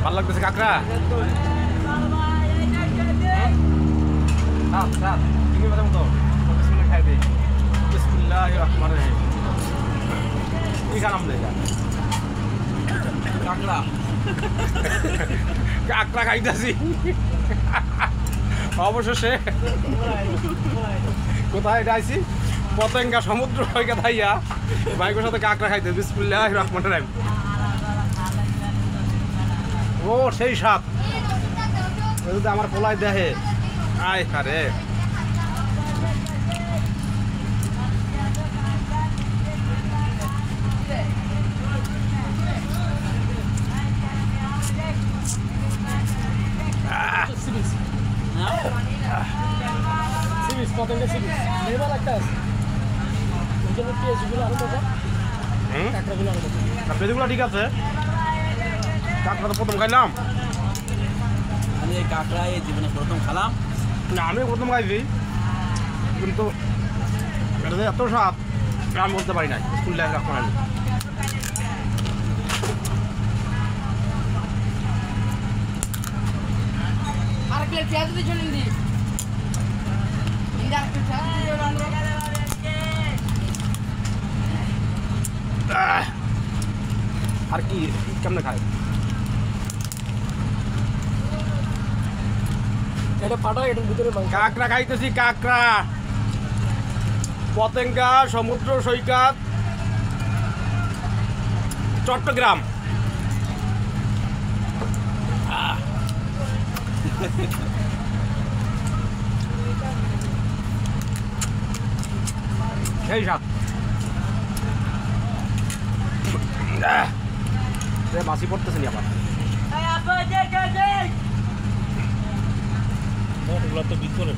ভালো লাগতেছে কাঁকড়া? তুমি কথা মতো খাই দিই। বিসমিল্লাহির রহমানির রহিম। কি খারাপ দেয় কাঁকড়া? কাঁকড়া খাইতেছি অবশেষে। কোথায় যাইছি? পতেঙ্গা সমুদ্র সৈকত থাইয়া বাইকের সাথে কাঁকড়া খাইতে। বিসমিল্লাহির রহমানির রহিম। ও সেই স্বাদ যদি আমার পোলায় দেখে। আয় আরে পেঁয়াজগুলো ঠিক আছে। কাঁকড়া তো প্রথম খাইলাম আমি। এই কাঁকড়া এই জীবনে প্রথম খেলাম না, আমি প্রথম খাইছি কিন্তু এটা এত স্বাদ আমি বলতে পারি না। বিসমিল্লাহির রহমানির রহিম। আর কি পেঁয়াজ দিয়ে চলে দি ইন্ডা আর কি কেমনে খায়? এটা ফাটা, এটার ভিতরে কাঁকড়া খাইতেছি, কাঁকড়া। পতেঙ্গা সমুদ্র সৈকত, চট্টগ্রাম। সেই সাত মাছি পড়তেছে নি আবার। এগুলো তো ভিতরে